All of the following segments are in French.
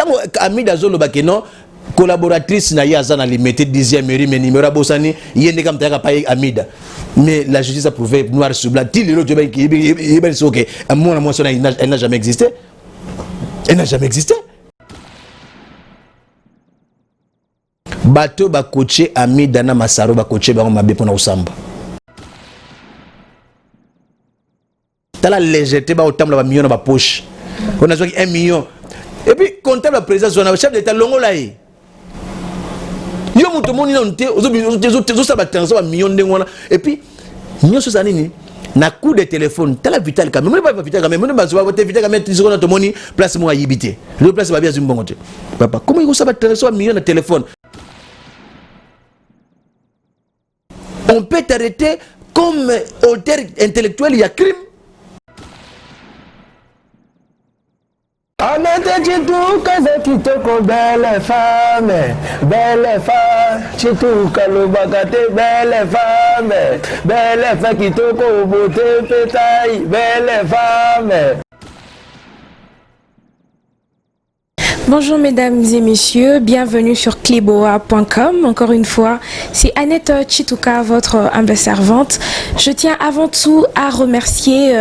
Tango Amida Zolo Bakeno, collaboratrice na Yazana limité 10e mairie, mais numéro Bossani, Yende comme Taka Paye Amida. Mais la justice a prouvé noir sur blanc. Elle n'a jamais existé. Elle n'a jamais existé. Bateau ba coaché Amida na Masaro ba coaché ba Mabé pour na Osamba. T'as la légèreté ba autant la million ba poche. On a joué 1 million. Et puis comptable président zone chef d'état longo là. Yo muto moni na nté ozo sa ba transfert million ndengona et puis nyo so sanini na coup de téléphone tala vital quand même pas vital quand même on ba so ba vital quand même tisoko to moni place mo yibité le place ba bien zimbongote papa comment il ça ba transfert million na téléphone. On peut t'arrêter comme auteur intellectuel, il y a crime. Belle femme, chituka lobakate, belle femme qui toko beauté pétaille, belle femme. Bonjour mesdames et messieurs, bienvenue sur Kleboa.com. Encore une fois, c'est Annette Chituka, votre humble servante. Je tiens avant tout à remercier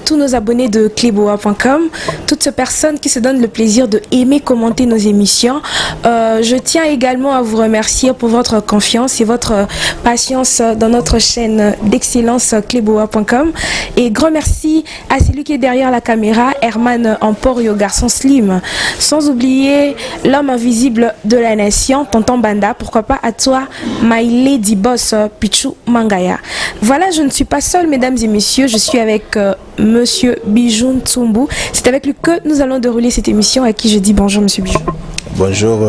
tous nos abonnés de Kleboa.com, toutes ces personnes qui se donnent le plaisir de aimer, commenter nos émissions. Je tiens également à vous remercier pour votre confiance et votre patience dans notre chaîne d'excellence Kleboa.com. Et grand merci à celui qui est derrière la caméra, Herman Emporio, garçon slim. Sans oublier l'homme invisible de la nation, Tonton Banda, pourquoi pas à toi, my lady boss Pichu Mangaya. Voilà, je ne suis pas seule, mesdames et messieurs, je suis avec monsieur Bijoun Tsumbu. C'est avec lui que nous allons dérouler cette émission, à qui je dis bonjour monsieur Bijoun. Bonjour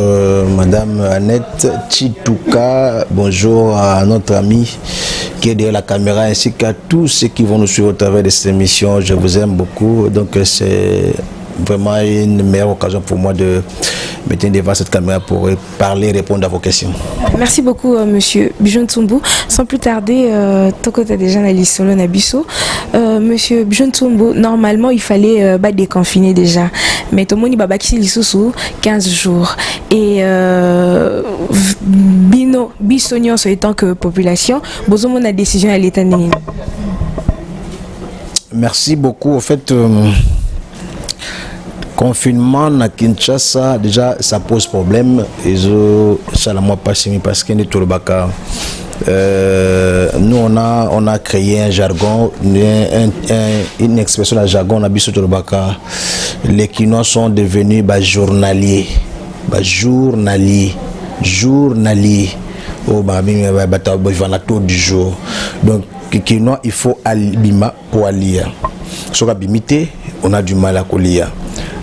madame Annette Chituka, bonjour à notre ami qui est derrière la caméra ainsi qu'à tous ceux qui vont nous suivre au travers de cette émission. Je vous aime beaucoup, donc c'est vraiment une meilleure occasion pour moi de me tenir devant cette caméra pour parler, répondre à vos questions. Merci beaucoup monsieur Bijoun Tsumbu. Sans plus tarder, Toko t'as déjà analysé solo Nabiso. Monsieur Bijoun Tsumbu, normalement il fallait déconfiner déjà. Mais tout le monde va qui sous 15 jours. Et Bino, Bissognon, en tant que population, besoin de la décision à l'État. Merci beaucoup. En fait, confinement à Kinshasa, déjà ça pose problème. Et ça l'a moi pas signé parce qu'il est tout le baka. Nous on a créé un jargon, une expression de jargon, on a mis sur le baka. Les Kinois sont devenus journaliers. Journalier. Oh tour du jour. Donc Kinois il faut alima pour allier. Sur abimité, on a du mal à lire.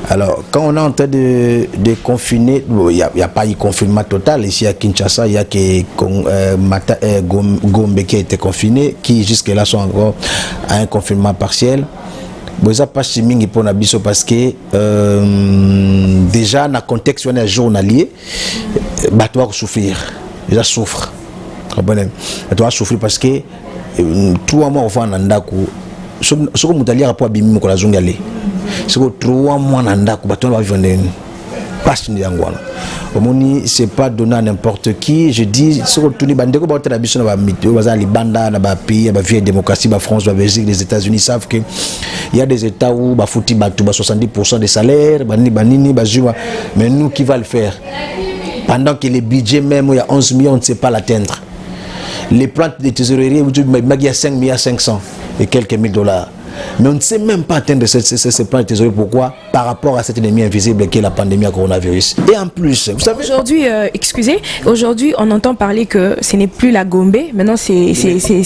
Alors, quand on est en train de confiner, il n'y a pas eu confinement total. Ici à Kinshasa, il y a que Gombe qui a été confiné, qui jusque-là sont encore à un confinement partiel. Bon, ça pas chiming pour Nabiso parce que déjà, dans le contexte où on est journalier, tu dois souffrir. Déjà souffre. Tu dois souffrir parce que 3 mois, on va en Andakou. Ce que vous avez rapport à Bimimo, c'est que 3 mois Nandakou, c'est pas donné à n'importe qui. Je dis, ce que tous les bandeko ba la biso na ba li banda na ba pays, ba vieille démocratie, ba France, ba Belgique, les États-Unis savent que il y a des États où ba fouti ba 70% des salaires, mais nous qui va le faire? Pendant que les budgets même il y a 11 millions, on ne sait pas l'atteindre. Les plans de trésorerie, il y a 5 milliards 500 et quelques mille dollars. Mais on ne sait même pas atteindre ces plans de trésorerie. Pourquoi? Par rapport à cet ennemi invisible qui est la pandémie à coronavirus. Et en plus, vous savez... Aujourd'hui, on entend parler que ce n'est plus la Gombe, maintenant c'est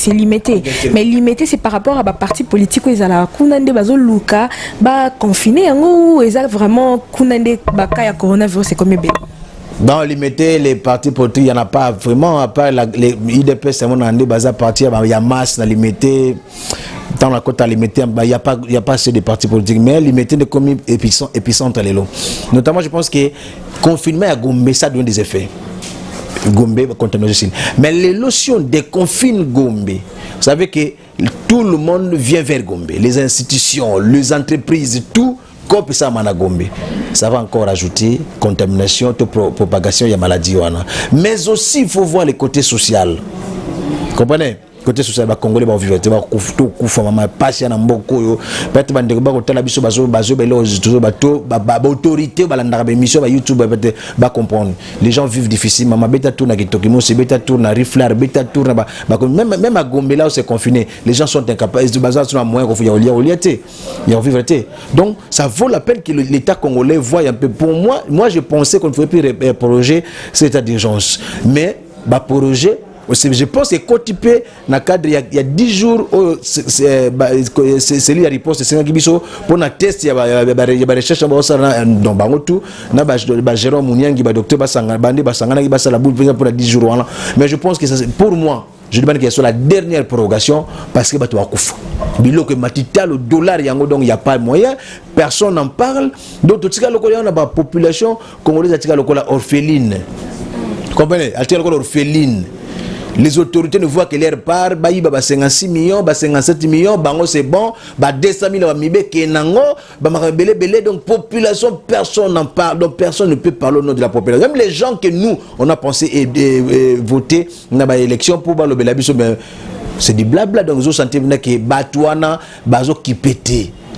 limité. Mais limité, c'est par rapport à la partie politique où ils ont luka, confiné, où ils ont vraiment coronavirus, c'est comme dans limité, les partis politiques, il n'y en a pas vraiment, à part les IDP, c'est mon année, il y a masse, limité. Dans la côte limitée, il n'y a pas assez de partis politiques, mais limité de communes épicentres les lots. Notamment, je pense que confinement à Gombe, ça donne des effets. Gombe, contamination. Mais les notions de confine Gombe, vous savez que tout le monde vient vers Gombe. Les institutions, les entreprises, tout microbe ça managombe, ça va encore ajouter contamination, propagation de maladie. Mais aussi, il faut voir le côté social. Comprenez? Côté social, les Congolais vont vivre, ils vont couper, maman, passer dans beaucoup yo. Peut-être bande ko ba ko tala biso bazo belo bato ba autorité ba landa ba émission ba YouTube peut-être ba comprendre. Les gens vivent difficile, maman beta tourna ki tokimo, c'est beta tourna riflar, beta tourna ba même à Gombe là où c'est confiné, les gens sont incapables de baser sur un moyen qu'on faut y aller. Il y a vivre. Donc ça vaut la peine que l'État congolais voie un peu. Pour moi je pensais qu'on ne ferait plus projet cet état d'urgence. Mais ba projet je pense que quand tu peux, dans le cadre, il y a 10 jours, c'est lui la réponse, c'est pour un test, il y a des recherches dans Bangotou, il y a Jérôme Mounian, il y a docteur Bandi, il y a la boule pour 10 jours. Mais je pense que pour moi, je demande qu'il soit la dernière prorogation parce que tu vas couper. Bilo que matita le dollar donc il y a pas de moyen, personne n'en parle. Donc tout ça on a la population congolaise a orpheline. Comprenez? Orpheline. Les autorités ne voient que leur part, baï ba 56 millions, ba 57 millions, bango c'est bon, ba 200 000 ba mibe kenango, ba makabele belé, donc population personne n'en parle, donc personne ne peut parler au nom de la population. Même les gens que nous on a pensé voter dans la élection pour ba le belabiso, mais c'est du blabla, donc vous sentez que batouana bazo qui pète.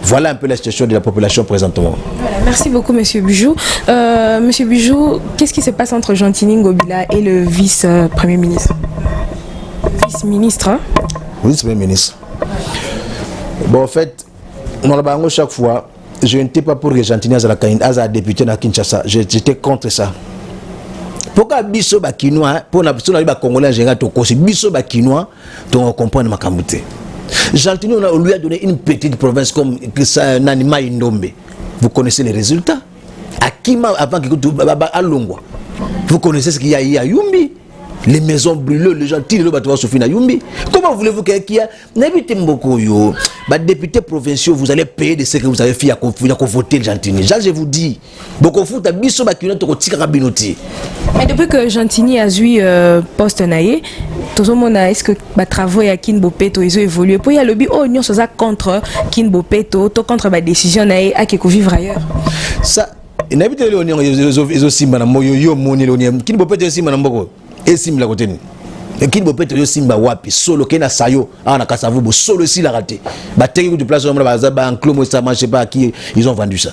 Voilà un peu la situation de la population présentement. Voilà, merci beaucoup, Monsieur Bijou. Monsieur Bijou, qu'est-ce qui se passe entre Gentini Ngobila et le vice-premier ministre? Vice-ministre, hein? Vice-premier ministre. Bon, en fait, chaque fois, je n'étais pas pour que Gentini soit député à Kinshasa. J'étais contre ça. Pourquoi biso ba Kinois, pour la personne ba Congolais en général, biso ba Kinois, on comprend ma kamouté. Gentini, on lui a donné une petite province comme Nanima Indombe. Vous connaissez les résultats. Akima, avant que à Longwa. Vous connaissez ce qu'il y a à Yumbi. Les maisons brûlées, les gens tirent le bateau sur Fina Yumbi. Comment voulez-vous qu'il y ait n'habitez beaucoup yo. Députés provinciaux, vous allez payer de ce que vous avez fait à voter le Gentini. Je vous dis. Beaucoup fout à biso bakino to tika binoti. Mais depuis que Gentini a eu poste naïe, tout le monde est-ce que les travaux à Kinbopeto ils ont évolué. Puis il y a le lobby oh non ça contre Kinbopeto, to contre la décision naïe à qui vivre ailleurs. Ça, n'habitez le oignon ils aussi madame yo moni le oignon Kinbopeto aussi madame boko. Et sim la côté. Et Kinbopeto yo simba wapi solo kena sayo na kasavubo solo si la raté. Ba teki de place on ba enclos ça marche pas qui ils ont vendu ça.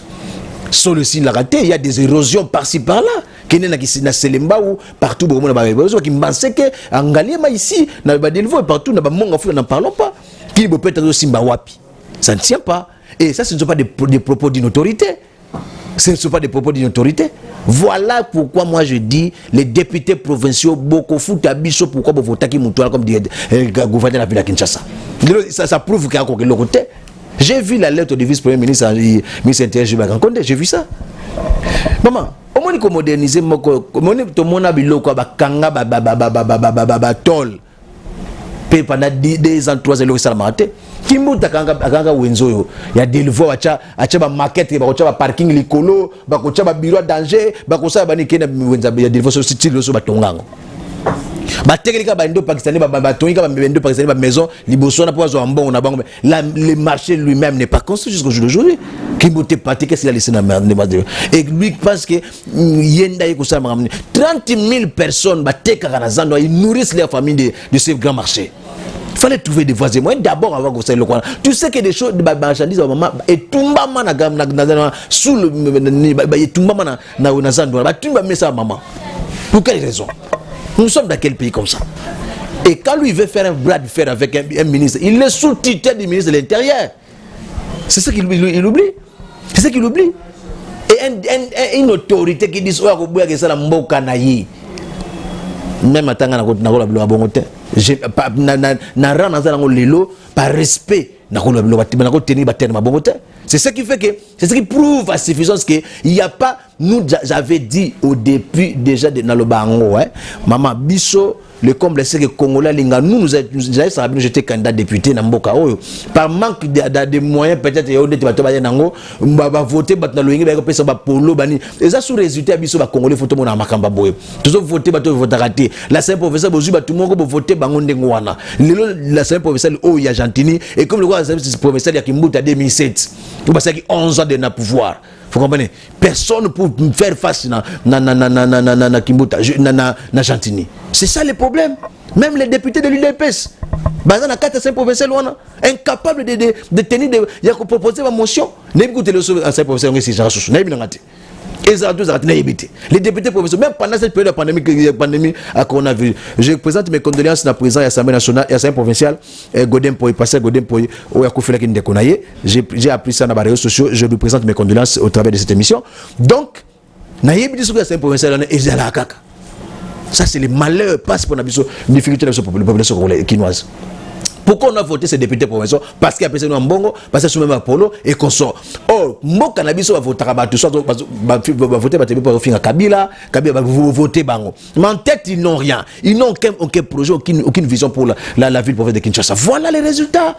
Solo si la raté, il y a des érosions par-ci par-là. Qui n'est na Selemba ou partout au monde qui pensait que Angaliema ici na ba Delvo partout na ba monga fou n'en parlons pas. Kinbopeto simba wapi. Ça ne tient pas. Et ça ce ne sont pas des propos d'une autorité. Ce ne sont pas des propos d'une autorité. Voilà pourquoi moi je dis les députés provinciaux beaucoup foutent à biso pourquoi vous votez qui moutoir comme dit gouverneur de la ville de Kinshasa. Ça prouve qu'il y a encore le côté. J'ai vu la lettre du vice-premier ministre ministre intérieur j'ai vu ça. Maman, au moins qu'on modernise moko, tout le monde a biloko ba kanga ba tol. Pendant 2 ans 3 ans ça m'a été. Kimbuta kanga wenzo ya Delvo acha ba market ba kocha ba parking likolo ba kocha ba bureau danger ba kosa ba nikena wenza ya Delvo so style so ba tongango ba tekelika ba ndo pakistanais ba tonga ba ndo pakistanais ba maison liboso na pozo ambongo na bango le marché lui-même n'est pas construit jusqu'au jour d'aujourd'hui. Kimbuta parti qu'est-ce qu'il a laissé na merde et lui parce que yenda yiko ça 30 000 personnes ba tekaka na zando ils nourrissent leur famille de ce grand marché. Il fallait trouver des voies et moyens d'abord avant que ça le quoi. Tu sais que des choses de marchandises maman et tumba mana na sous le et tumba mana na zando ba tumba mais ça maman. Pour quelle raison? Nous sommes dans quel pays comme ça? Et quand lui veut faire un bras de fer avec un ministre, il est sous tutelle du ministre de l'Intérieur. C'est ça qu'il oublie. C'est ça qu'il oublie. Et une autorité qui dit oh que ça la mboka na yi. Même atanga na ko la bongote. Na rana za ngo lelo par respect na ko la ko tenir ba terme bongote. C'est ce qui fait que c'est ce qui prouve à suffisance que il y a pas nous j'avais dit au début déjà de na lo bango maman biso le comble c'est que Congolais linga nous j'étais candidat député na mboka oyo par manque de moyens peut-être yo ndete bato ba yango ba voter batna loyingi ba ko pesa ba polo bani et ça sous résultat biso ba Congolais photo mona makamba boyo toujours voter bato voter raté la saint professeur bozu bato moko bo voter bango ndengo wana lelo la saint professeur o ya Argentine et comme le roi professeur ya Kimbuta 2007 ou parce qu'il 11 ans de na pouvoir. Vous comprenez? Personne pour faire face na Kimbuta, na Gentini. C'est ça le problème. Même les députés de l'UDPS, bazana 4-5 professeurs incapables de tenir de proposer ma motion. N'écoutez le ancien professeur ici, Jean Soussou. Les députés professeurs, même pendant cette période de pandémie à coronavirus, je présente mes condoléances à la présidente de l'Assemblée nationale et à l'Assemblée provinciale, Godin Poy, pasteur Godin Poy, j'ai appris ça dans les réseaux sociaux, je lui présente mes condoléances au travers de cette émission. Donc, l'Assemblée provinciale et ça c'est le malheur, passe pour la difficulté de la population quinoise. Pourquoi on a voté ces députés provinciaux? Parce qu'il y a personne en Bongo, parce qu'il y a même Apollo et qu'on sort. Or, mon cannabis va voter à tout ça, va voter pour finir Kabila va voter Bango. Mais en tête, ils n'ont rien. Ils n'ont aucun projet, aucune vision pour la ville province de Kinshasa. Voilà les résultats.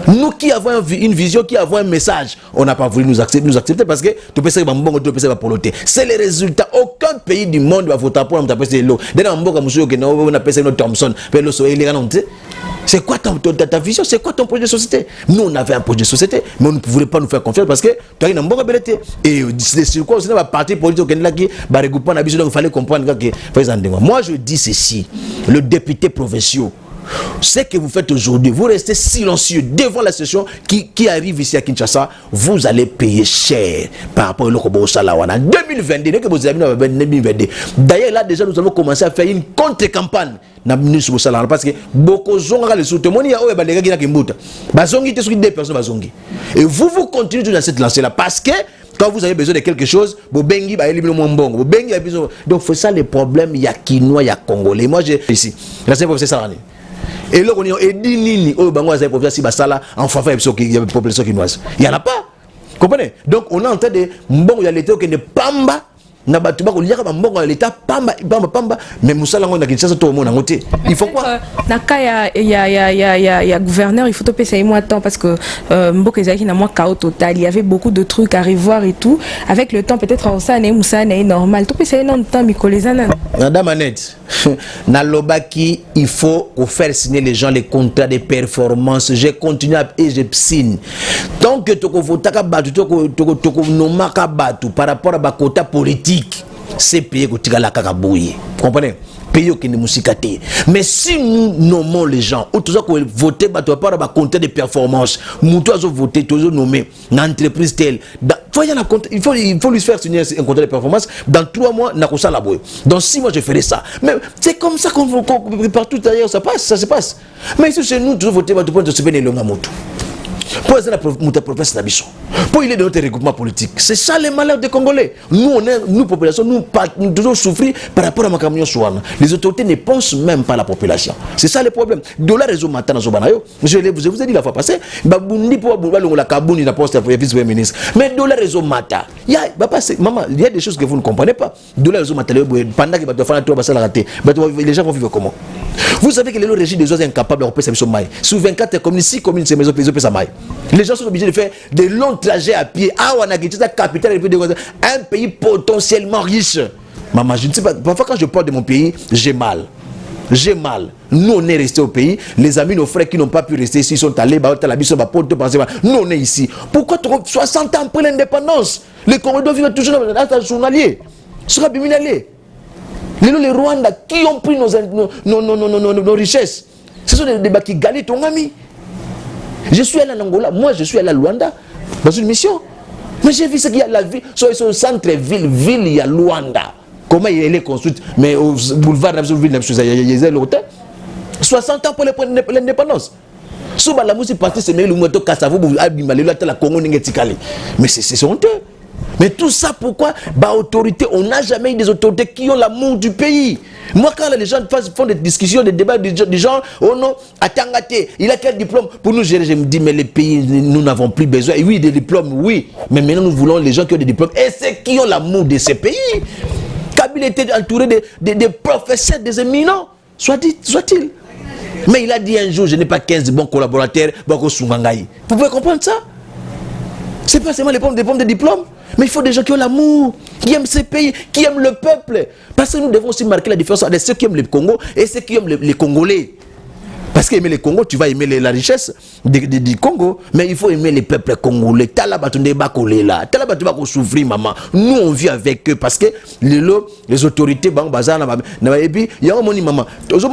Nous qui avons une vision, qui avons un message, on n'a pas voulu nous accepter parce que tout peut Bongo, tout peut poloter. C'est les résultats. Aucun pays du monde va voter pour nous taper l'eau. D'ailleurs, Bongo, on appelle ça Thompson, c'est quoi ta vision? C'est quoi ton projet de société? Nous, on avait un projet de société, mais on ne voulait pas nous faire confiance parce que tu as une bonne abilité. Et c'est quoi? C'est un parti politique qui il fallait comprendre que. Moi, je dis ceci. Le député provincial, ce que vous faites aujourd'hui, vous restez silencieux devant la session qui arrive ici à Kinshasa, vous allez payer cher par rapport au Lokobo Salawana. En 2022, d'ailleurs, là, déjà, nous avons commencé à faire une contre-campagne. Parce que beaucoup de les soutenir, et vous continuez dans cette lancée là parce que quand vous avez besoin de quelque chose, donc c'est ça le problème. Il y a Kinois, il y a Congolais. Moi j'ai ici là c'est professeur Sarani et là on est dit nini au bango c'est professeur Sibasala en faveur de la population quinoise. Il y en a pas, comprenez? Donc on est en train de mbongo ya l'état qui ne pamba na batuba ko liaka mbongo ya l'état pamba mais musala ngo na Kinshasa to mo na ngote. Il faut quoi? Naka ya gouverneur, il faut te payer moi temps parce que mboko ezaki na moi chaos total, il y avait beaucoup de trucs à revoir et tout. Avec le temps peut-être ça n'est musala est normal. To payer non temps mikolezana. Madame Annette, na lobaki, il faut faire signer les gens les contrats de performance. J'ai continué et j'ai signe. Tant que toko votaka batu toko nomaka batu par rapport à ba quota politique, c'est payé ko tika kaka boye. Vous comprenez? Pays qui ne musikate. Mais si nous nommons les gens, ou tout ça qu'on voter par rapport à ba contrat de performance, nous tous voter, tous nommer l'entreprise telle. Il faut lui faire signer un contrat de performance. Dans 3 mois, n'a ça la boue. Dans 6 mois, je ferai ça. Mais c'est comme ça qu'on partout ailleurs, ça se passe. Mais ici, chez nous, toujours voter, va te prendre de se faire le moto. Pour être la professeur Nabiso, pour il est de notre regroupement politique. C'est ça le malheur des Congolais. Nous population, nous toujours souffrir par rapport à ma camion Souana. Les autorités ne pensent même pas à la population. C'est ça le problème. De la raison matin dans Zobanayo, je vous ai dit la fois passée, Babundi pour la Kabouni n'a pas été vice-premier ministre. Mais de la raison matin, il y a des choses que vous ne comprenez pas. De la raison matin, pendant que les gens vont vivre comment? Vous savez que le régime des autres est incapable de repérer sa maille. Sur 24 communes, 6 communes, c'est maison payées sa maille. Les gens sont obligés de faire de longs trajets à pied. Ah, on a quitté la capitale, un pays potentiellement riche. Maman, je ne sais pas. Parfois, quand je parle de mon pays, j'ai mal. J'ai mal. Nous, on est restés au pays. Les amis, nos frères qui n'ont pas pu rester ici, sont allés. Nous, on est ici. Pourquoi 60 ans après l'indépendance, les Congolais vivent toujours dans un journalier? Sera biminalé. Les Rwandais qui ont pris nos richesses, ce sont des débats qui galent ton ami. Je suis allé en Angola, moi je suis allé à Luanda dans une mission. Mais j'ai vu ce qu'il y a la ville, sur le centre-ville, il y a Luanda. Comment il est construit? Mais au boulevard de il y a l'hôtel. 60 ans pour l'indépendance. Souvent la musique partie, c'est le moto Kassavo, la Congo Ningetikali. Mais c'est honteux. Mais tout ça, pourquoi? Autorité, on n'a jamais eu des autorités qui ont l'amour du pays. Moi, quand les gens font des discussions, des débats, des gens, oh non, Atangate, il a quel diplôme pour nous gérer? Je me dis, mais les pays, nous n'avons plus besoin. Et oui, des diplômes, oui. Mais maintenant, nous voulons les gens qui ont des diplômes. Et c'est qui ont l'amour de ces pays. Kabila était entouré des professeurs, des éminents. soit-il. Mais il a dit un jour, je n'ai pas 15 bons collaborateurs, vous pouvez comprendre ça? C'est pas seulement les pommes de diplôme, mais il faut des gens qui ont l'amour, qui aiment ce pays, qui aiment le peuple. Parce que nous devons aussi marquer la différence entre ceux qui aiment le Congo et ceux qui aiment les Congolais. Parce qu'aimer le Congo, tu vas aimer la richesse du Congo, mais il faut aimer les peuples congolais. Souffrir, maman. Nous, on vit avec eux parce que les autorités, et puis, il y a un moment, maman,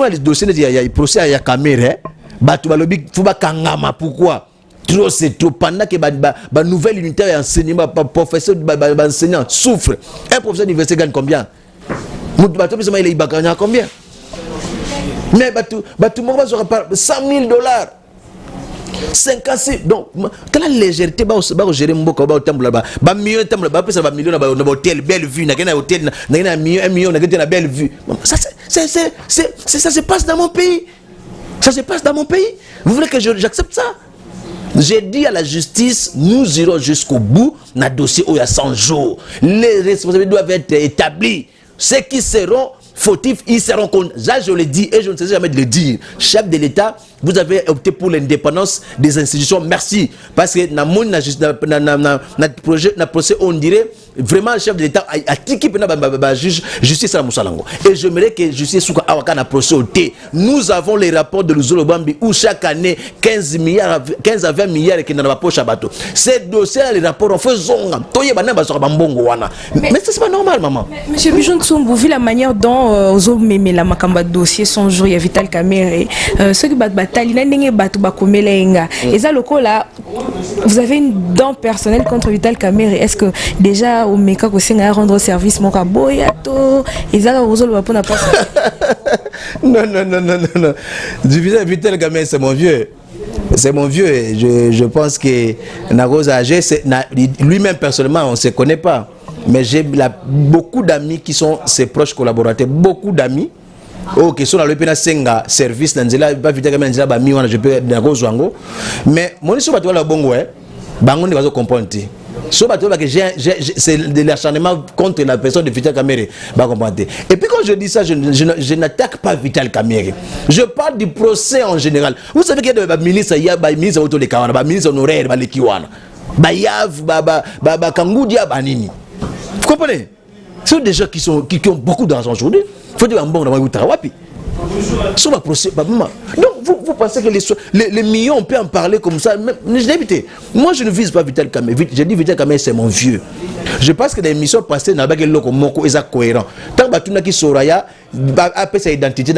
les dossiers, il y a un procès à la caméra, pourquoi? Trop, c'est trop. Pendant que la nouvelle unité d'enseignement, professeur d'enseignant souffre. Un professeur d'université gagne combien? Il gagne combien? Mais tout le monde va se 100 000 $. 56. Donc, quelle est la légèreté de gérer mon boc au temple là-bas? Million de hôtel, belle vue, un hôtel, un million, une belle vue. Ça se passe dans mon pays. Ça se passe dans mon pays. Vous voulez que j'accepte ça? J'ai dit à la justice, nous irons jusqu'au bout dans le dossier où il y a 100 jours. Les responsabilités doivent être établies. Ceux qui seront fautifs, ils seront condamnés. Ça, je le dis et je ne sais jamais de le dire. Chef de l'État, vous avez opté pour l'indépendance des institutions. Merci. Parce que dans notre procès, on dirait vraiment le chef de l'État a tiqué la justice à Moussalango. Et j'aimerais que justice soit à procès au thé. Nous avons les rapports de l'Uzolo Bambi où chaque année 15 à 20 milliards qui n'ont pas poche à bateau. Ces dossiers, les rapports, on fait zonga. Mais ça, c'est pas normal, maman. Monsieur Bijon Tsumbu, vu la manière dont la makamba dossier son jour, il y a Vital Kamerhe, ceux qui battent bataille, et ça, le coup là, vous avez une dent personnelle contre Vital Kamerhe. Est-ce que déjà, au Meka, vous à rendre service, mon caboyato, et ça, vous avez pas Non. Du Vital Kamerhe, c'est mon vieux. C'est mon vieux. Je pense que lui-même, personnellement, on ne se connaît pas. Mais j'ai beaucoup d'amis qui sont ses proches collaborateurs. Beaucoup d'amis. Oh, qui sont dans le Senga service, pas Vital Kamerhe, je peux mais mon histoire, tu vois, bon, ouais, bangon ne va pas comprendre. C'est de l'acharnement contre la personne de Vital Kamerhe. Et puis quand je dis ça, je n'attaque pas Vital Kamerhe. Je parle du procès en général. Vous savez qu'il y a des ministres, il y a des ministres autour des ministres honoraires, vous comprenez? Ce sont des gens qui ont beaucoup d'argent aujourd'hui. Il faut dire un bon dans Wapi. Donc vous pensez que les millions, on peut en parler comme ça? Moi je ne vise pas Vital Kamerhe. J'ai dit Vital Kamerhe, c'est mon vieux. Je pense que les missions passées n'a pas cohérent. Tant que tu Soraya, après sa identité,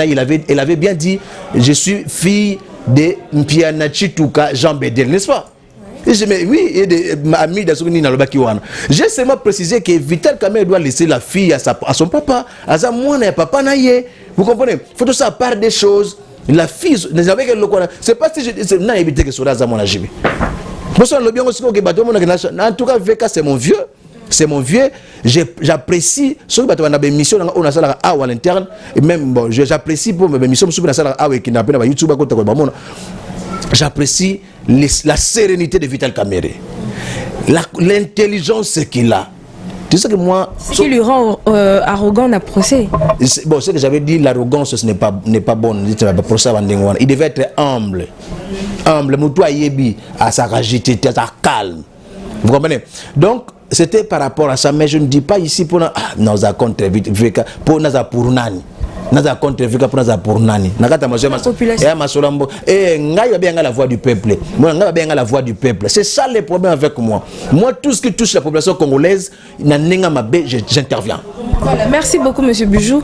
elle avait bien dit je suis fille de Mpiana Chituka Jean Bedel, n'est-ce pas? Oui, et des amis d'Assouni dans le Bakiwana. J'ai seulement précisé que Vital Kamerhe doit laisser la fille à son papa. À sa moine et papa naïe. Vous comprenez? Il faut tout ça à part des choses. La fille, c'est pas si je n'ai évité que ce soit mon âge. En tout cas, VK, c'est mon vieux. C'est mon vieux. J'apprécie ceux qui ont une mission à l'interne. Et même, bon, j'apprécie pour mes missions qui n'a pas YouTube. J'apprécie la sérénité de Vital Kamerhe, l'intelligence qu'il a. Tu sais que moi... Ce qui lui rend arrogant dans le procès. Bon, ce que j'avais dit, l'arrogance, ce n'est pas bon. Il devait être humble. Humble, Moutoua Yebi, à sa ragité, à sa calme. Vous comprenez? Donc, c'était par rapport à ça, mais je ne dis pas ici pour nous contre pour nous pour nani. Naza contre Vika pour naza pour nani. Nakata mazema. Et masolambo. Et ngai bien la voix du peuple. Moi ngai bien la voix du peuple. C'est ça le problème avec moi. Moi tout ce qui touche la population congolaise, nanenga mabe, j'interviens. Voilà, merci beaucoup Monsieur Bijou.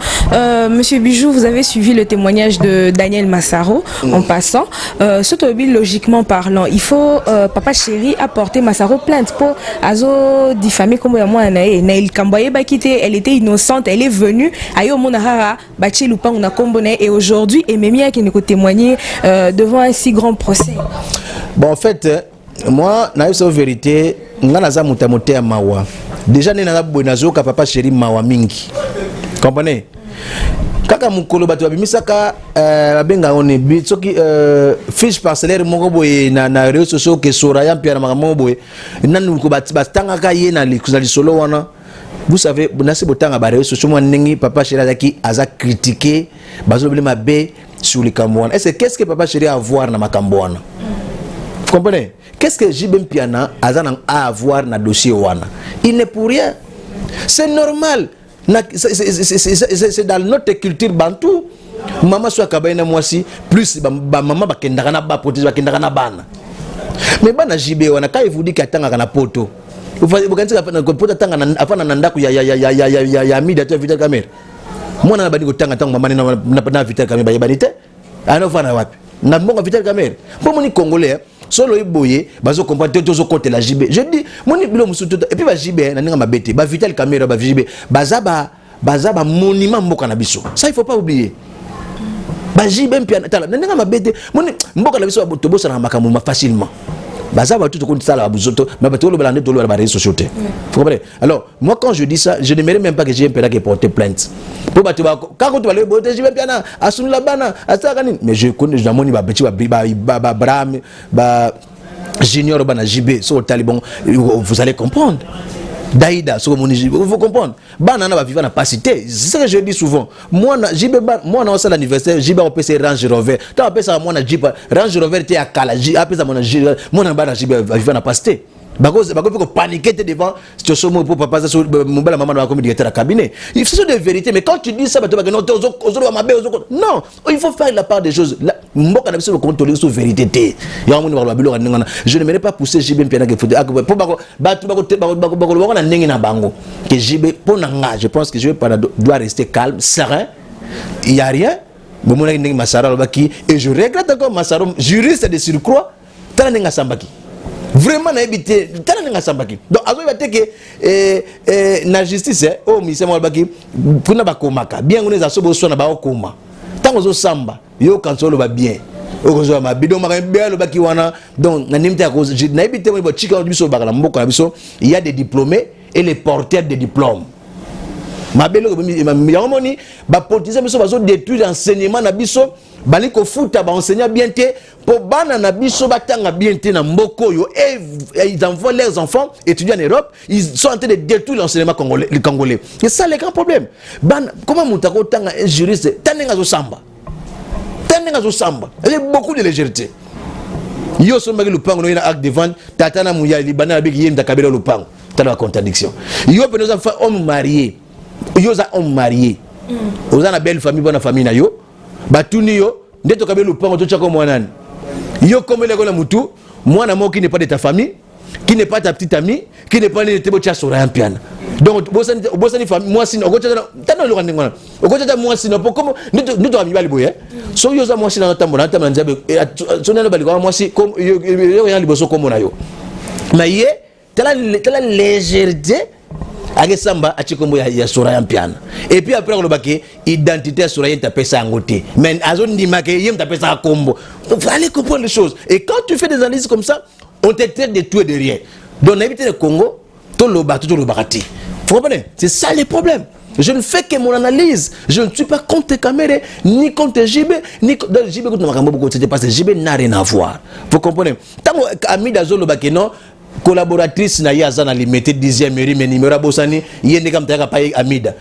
Monsieur Bijou, vous avez suivi le témoignage de Daniel Massaro en passant. Logiquement parlant, il faut Papa Chéri apporter Massaro plainte pour azo diffamer comme moi Naïl Kamboye Bakité, elle était innocente, elle est venue ayo monahara Bachi Lupang na Kombone et aujourd'hui Ememia qui nous témoigner devant un si grand procès. Bon en fait moi na yo vérité ngana za mutamote mawa. Déjà nena bonazo ka Papa Chéri mawa mingi. Comprenez? Kaka mukolo bato bimisaka babenga one bitsoki fiche parcellaire moko boye na réseaux sociaux ke Soraya mpia na makambo boye nanu ko batanga ka ye na lisolo wana vous savez nasi botanga ba réseaux sociaux moi nengi papa chéri azaki aza critiquer bazo bele mabe sur les Camerounais. Est-ce qu'est-ce que papa chéri a à voir na makambwana? Vous comprenez? Qu'est-ce que JB Mpiana a à voir dans le dossier wana? Il n'est pour rien. C'est normal. C'est dans notre culture bantou. Maman soit kabaina moi si plus maman bakendaka na ba protéger bakendaka na bana. Mais bana JB wana quand il vous dit qu'atanga na poto. Vous pensez que poto tanga na afana na ndaku ya mida tu vital caméra. Moi na bani ko tanga tanga maman na vital caméra ba banité. Ano fana wapi? Na mbongo vital caméra. Pour moni congolais solo iboye bazo comprendre tozo côté la JB. Je dis moni bilo musutu et puis ba JB na ninga mabete ba vital caméra ba JB bazaba monument mboka na biso. Ça il faut pas oublier. Ba JB mpiana tala na ninga mabete moni mboka na biso ba tobosa na makamuma facilement. Bazaba tout compte ça la buzoto mais ba tolo balande tolo ba réseaux sociaux. Vous comprenez? Alors moi quand je dis ça, je ne mérite même pas que JB mpiana qui porte plainte. Pour ba quand tu vas le boter JB mpiana asunu la bana asakani mais je connais je moni ba petit ba Bram ba junior bana JB sur le taliban vous allez comprendre. Daïda, sur mon JB, vous comprenez? Banana va vivre dans la cité. C'est ce que je dis souvent. Moi, JB, moi, on l'anniversaire, JB, on peut se Range Rover. Tu appelles ça, moi, JB, Range Rover, tu es à Kala, appelle ça, moi, JB, va vivre dans la cité. Parce que paniquer devant situation pour papa mon belle maman va comme directeur à cabinet. Il faut des vérités mais quand tu dis ça non, il faut faire la part des choses. Mboka na biso contrôler sur vérité. Je ne m'aimerais pas pousser JB Mpiana que je pense que JB doit rester calme, serein. Il n'y a rien. Et je regrette encore Massaro, juriste de surcroît, Talanenga Sambaki. Vraiment na habité Talanenga Sambaki. Donc azo yate que na justice au ministère Malbaki kuna bakomaka bien on za sobo so na ba okoma. Tango zo samba yo kansolo ba bien. Okozo ma bidon ma bien lo baki wana donc na nimta ko na habité mo chika biso bakala mboko na biso il y a des diplômés et les porteurs de diplômes. Ma belle moni ba politiser biso bazo détruire l'enseignement na biso bali ko futa ba enseignant bien té pour bana na biso batanga bien té na mboko yo et ils envoient leurs enfants étudier en Europe, ils sont en train de détruire l'enseignement congolais. C'est ça le grand problème. Ban comment mutako tanga un juriste tanenga zo samba. Tanenga zo samba. Il y a beaucoup de légèreté. Yo so magi lupango no ina acte de vente tatana muya libana biki yenda kabela lupango. Tala la contradiction. Yo pe nos enfants hommes mariés. Yo za homme marié. Oza na belle famille bonne famille na yo. Batuni yo ndeto kabelo lupango to chako mwanani. Yo comme le mutu, moi na mo qui n'est pas de ta famille, qui n'est pas ta petite amie, qui n'est pas de tes bocha sur un piano. Donc bosani famille moi si ogocha tano lo ngwana. Ogocha moi si no comme ndeto ami bali boye. So yo za moi si na tambo na tambo nzabe so na bali moi si comme yo ya liboso comme na yo. Mais yé tala légèreté age samba achikombo ya sura ya mpiana et puis après on le baké identité sura yenta pesa ngote mais azo ndima ke yenta pesa kombo donc faut aller comprendre les choses et quand tu fais des analyses comme ça on te traite de tout et de rien donc éviter le Congo tout le bakati vous comprenez c'est ça le problème. Je ne fais que mon analyse. Je ne suis pas contre Kamere, ni contre JB, ni contre JB. C'était parce que JB n'a rien à voir. Vous comprenez? Tant que Amida Zolo Bakeno collaboratrice na yazana limité 10e mairie mais numéro bosani yende kam taka paye Amida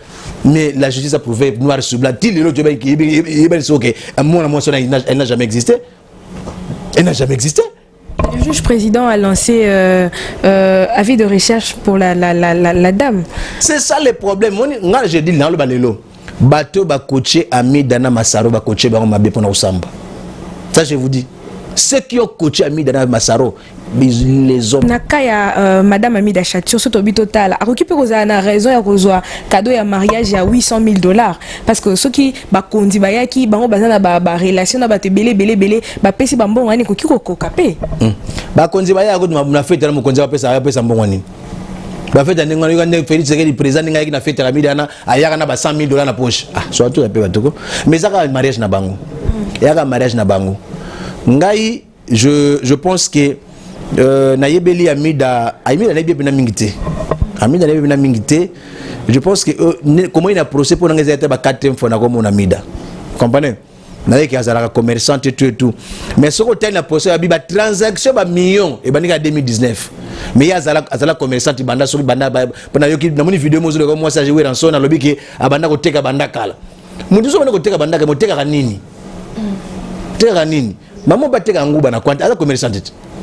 mais la justice a prouvé noir sur blanc til le job qui est OK moi elle n'a jamais existé. Elle n'a jamais existé. Le juge président a lancé avis de recherche pour la dame. C'est ça le problème. Moi je dis dans le balelo bateau ba coacher Amida na Massaro ba coacher ba mabe pona usamba. Ça je vous dis. Ceux qui ont coaché Amida Massaro, les hommes. Nakaya, Madame Amida Chatur, ce tobi total. A récupéré a raison à rejoindre cadeau et mariage à $800,000 parce que ceux qui bakondi bayaki bango bazana ba relation na bate belé ba pesi ba mbongo ani ko kiko kokapé. Bakondi bayako na fête na mokonzi ba pesa mbongo ani. Ba fête na ngana ngana Félix Tshisekedi président ngaki na fête Amida na ayaka na ba $100,000 na poche. Ah, soit tout pe batoko. Mais ça ka mariage na bango. Yaka mariage na bango. Ngai, je pense que Nayebeli Amida na mingité. Amida na mingité. Je pense que comment il a procès pour n'engager ba 4e fois na comme on Amida. Comprenez? naye ki azalaka commerçant et tout mais ce côté na procès ya biba transaction ba million et bandika 2019 mais ya azala commerçant banda so banda pona yoki na moni vidéo mozo ko moi ça jouer en son na lobi ki abanda ko teka banda kala mutu so banda ko teka banda ka moteka kanini teka nini maman ba teka nguba na kwanta ala commerçant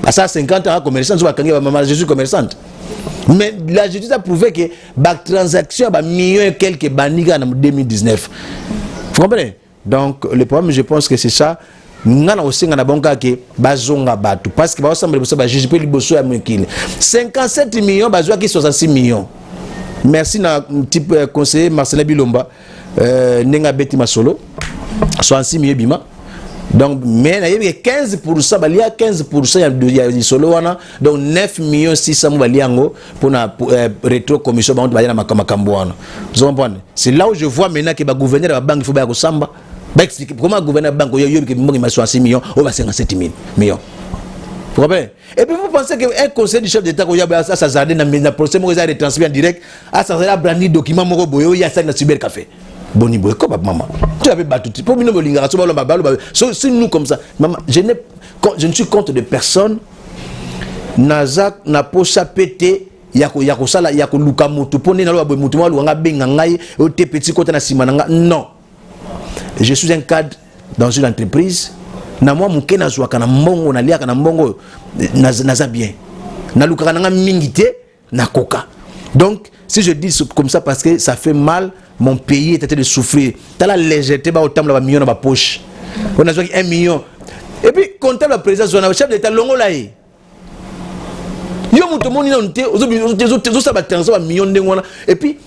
à ça 50 ans commerçant so ba kangi maman je suis commerçante mais la justice a prouvé que la transaction a millions et quelques bandits en 2019. Vous comprenez? Donc le problème, je pense que c'est ça. Nous avons aussi un bon cas que bazonga batu parce que ensemble de juge peut liboso à 57 millions bazoa qui 66 millions. Merci na type conseiller Marcelin Bilomba nenga beti masolo 66 millions bima. Donc, mais il y a 15%, il y a 15% il y a du solo, donc 9 600 000 pour la rétro-commission de la Makamboana. Vous comprenez? C'est là où je vois maintenant que le gouverneur de la banque, il faut que Samba explique comment le gouverneur de la banque, il y a 66 millions, on va 57 millions. Vous comprenez? Et puis vous pensez qu'un conseil du chef d'État, il y a ça, ça dans le procès, il y a des transferts en direct, ça a brandi document, il y a ça dans le cybercafé. Boni boy comme maman tu avais battu pour nous linga so balo c'est nous comme ça maman je ne suis contre de personne naza na posa pété yako sala yako luka mutu poni na lo boy mutu lo nga benga ngai o te petit côté na simana non je suis un cadre dans une entreprise na moi muke na zwa kana mbongo na lia kana mbongo naza bien na luka na mingité na koka donc si je dis comme ça parce que ça fait mal. Mon pays est en train de souffrir. T'as la légèreté, autant de millions dans ma poche. On a 1 million. Et puis, comptable le président, le chef d'État, longo là. Yo, tout le monde est en millions. Et puis,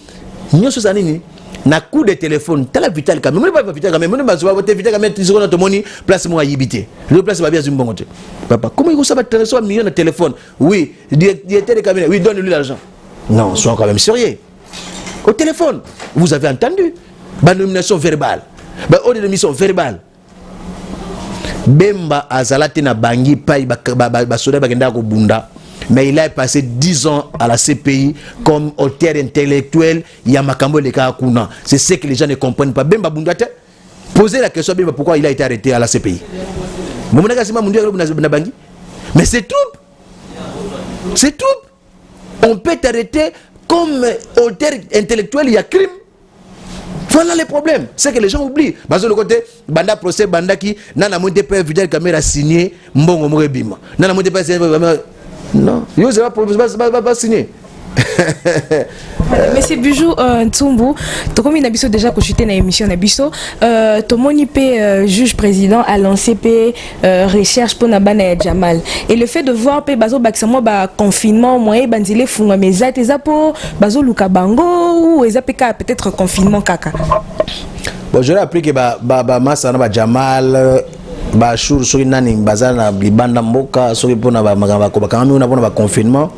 nous sommes na coup de téléphone. T'as la vitale quand même. Moi, pas vitale quand même. Moi, pas vitale quand même. Tu secondes ton money, place moi à yibité. Le place va bien sur bon côté. Papa, comment il faut transférer 1 million de téléphone? Oui, directeur de cabinet. Oui, donne-lui l'argent. Non, sois quand même sérieux. Au téléphone, vous avez entendu la nomination verbale, la nomination verbale. Bemba azalate na bangi pai basoda bagenda ko bunda, mais il a passé 10 ans à la CPI comme auteur intellectuel ya makambo le kuna. C'est ce que les gens ne comprennent pas. Bemba bundate posez la question Bemba pourquoi il a été arrêté à la CPI. Mais c'est tout. C'est tout. On peut t'arrêter comme auteur intellectuel, il y a crime. Voilà les problèmes. C'est que les gens oublient. Parce que le côté, banda procès, banda qui, nana monte pas vidéo caméra signé, mbongo morebima. Nana monte pas signé, non. Yo, c'est pas signé. Monsieur Bijou Ntsumbu, comme il a déjà consulté dans l'émission Nabiso, Tomoni P juge président a lancé P recherche pour Nabana Jamal. Et le fait de voir P Bazo Baksamo ba confinement moyen bandile funga meza tezapo Bazo Luka Bango ou ezapeka peut-être confinement kaka. Bon, je l'ai appris que ba massa na ba Jamal ba shur sur nani bazana libanda mboka sur pour na ba magamba ko ba quand même on a confinement.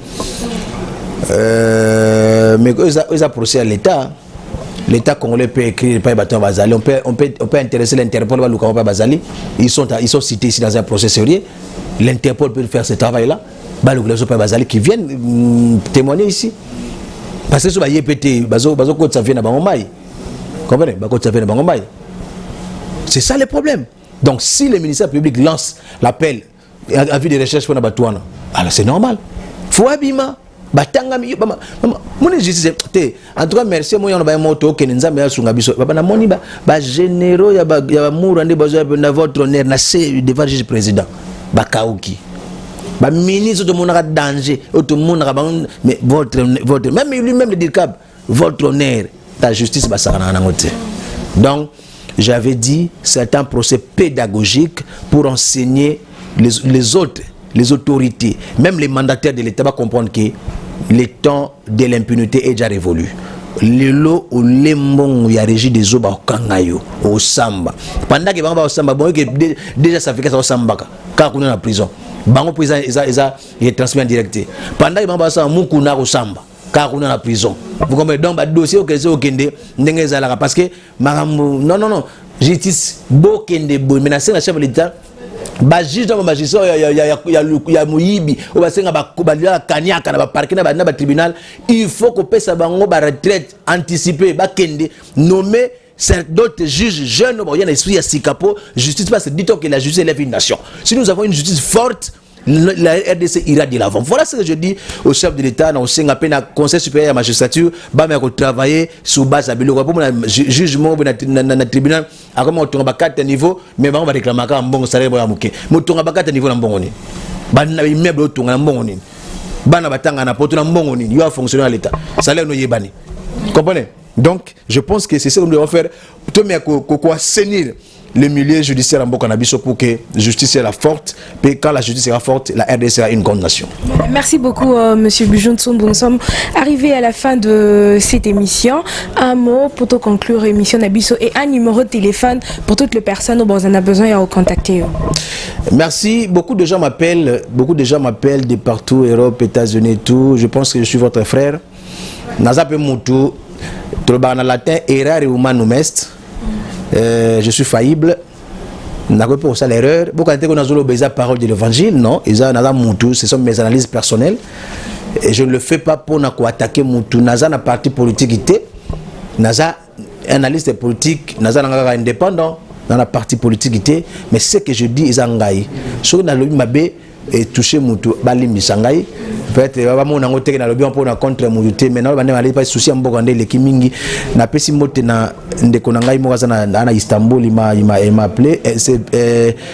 Mais ils ont procès à l'État. L'État congolais peut écrire pas bâton Bazali. On peut intéresser l'Interpol à Luka Bazali. Ils sont cités ici dans un procès sérieux. L'Interpol peut faire ce travail-là. Les Bazali qui viennent témoigner ici. Parce que ce qui est pété, ça vient de Bangombaï. Comprenez? C'est ça le problème. Donc si le ministère public lance l'appel à vue de recherche pour Nabatouana, alors c'est normal. Faut abîma. Batanga mi mama mon justice en tout cas merci moi on ba moto ke nzambe ya sunga biso baba na moni ba généraux ya muru ande bazo na votre honneur na c'est devant le juge président ba kauki ba ministre de mon danger tout le monde mais votre même lui-même le DIRCAB votre honneur ta justice ba sakana na ngote. Donc j'avais dit c'est un procès pédagogique pour enseigner les autres, les autorités, même les mandataires de l'État va comprendre que le temps de l'impunité est déjà révolu. Le lot au lemon y a régi des eaux au kangayo au samba. Pendant que bango au samba, bon déjà ça fait que ça au samba car on est en prison. Bango prison est transmis en direct. Pendant que bango au samba, mukuna au samba car on est en prison. Vous comprenez donc dossier au kende ndenge zalaka parce que non justice bo kende bo menacer la chef de l'État. Ba juge dans magistrat ya muyibi o ba senga ba kubalira kanyaka na ba parquet na ba tribunal il faut que pesa bango ba retraite anticipée ba kende nommer d'autres juges jeunes, il y a un esprit à Sikapo, justice, parce que dit-on que la justice élève une nation. Si nous avons une justice forte, la RDC ira de l'avant. Voilà ce que je dis au chef de l'État, au Conseil supérieur de la magistrature, il travailler sur base de jugement dans le tribunal, à comment on va 4 niveaux, mais on va réclamer un bon salaire pour la mouké. Mais on va 4 niveaux dans le bon niveau. On immeuble autour dans le bon niveau. Bana batanga na poto na mbongo nini yo a fonctionner à l'état salaire no yebani comprenez. Donc je pense que c'est ça que nous devons faire plutôt mais quoi assainir le milieu judiciaire en Bokanabiso pour que la justice soit forte et quand la justice sera forte la RDC sera une grande nation. Merci beaucoup monsieur Bujon Tsumbu. Nous sommes arrivés à la fin de cette émission. Un mot pour te conclure l'émission Nabiso et un numéro de téléphone pour toutes les personnes dont on a besoin de contacter. Merci. Beaucoup de gens m'appellent de partout, Europe, États-Unis et tout. Je pense que je suis votre frère. Nazape Moutou, Trobana latin, errare humanum est. Je suis faillible. N'a pas pour ça l'erreur. Beaucoup de gens ont besoin de parole de l'évangile, non. Ce sont mes analyses personnelles. Et je ne le fais pas pour attaquer Moutou. Naza na parti politique. Naza analyste politique. Naza n'a indépendant. Dans la partie politique, mais ce que je dis, ils ont gagné. Si on a le mabé et touché Moutou, Bali Misangai, peut-être on a ngoté na lobby on peut contre Moutou, mais non, on a pas souci en Bogandé les Kimingi, na pesi moté na ndekonangai mokaza na Istanbul, il m'a appelé, c'est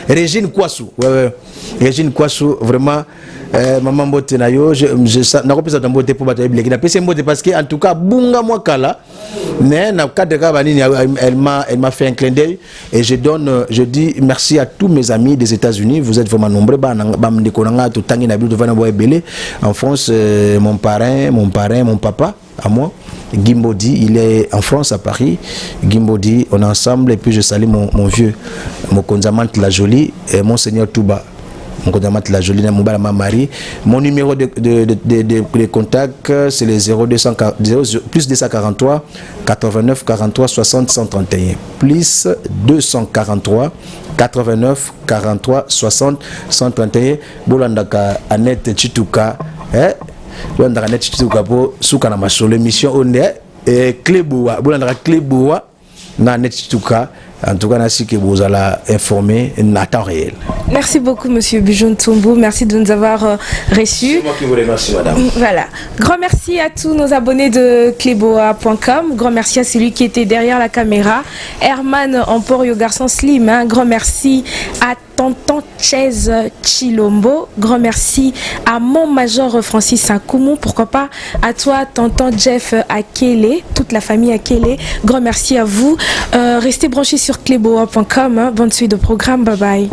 Régine Kouassou, ouais, Régine Kouassou, vraiment. Maman Bote na yo, je n'ai pas de beauté pour battre les parce que en tout cas, bunga moi kala, na cadre elle m'a fait un clin d'œil et je dis merci à tous mes amis des États-Unis. Vous êtes vraiment nombreux. En France, mon parrain, mon papa, à moi. Gimbodi, il est en France, à Paris. Gimbodi, on est ensemble et puis je salue mon vieux, mon Konzamant la Jolie et Monseigneur Touba. La Jolie, mon numéro de contact c'est le plus 243 89 43 60 131 plus 243 89 43 60 131. Bolandaka Annette Chituka bolandaka Annette Chituka po suka na masolo émission on est Cléboua bolandaka Cléboua na Annette Chituka. En tout cas, ainsi que vous allez informer en temps réel. Merci beaucoup, monsieur Bujon Tsumbu. Merci de nous avoir reçus. C'est moi qui vous remercie, madame. Voilà. Grand merci à tous nos abonnés de Cléboa.com. Grand merci à celui qui était derrière la caméra. Herman Emporio, garçon slim. Hein. Grand merci à Tonton Chaise Chilombo. Grand merci à mon major Francis Sankoumou. Pourquoi pas à toi, Tonton Jeff Akele, toute la famille Akele. Grand merci à vous. Restez branchés sur Cléboa.com. Bonne suite de programme. Bye bye.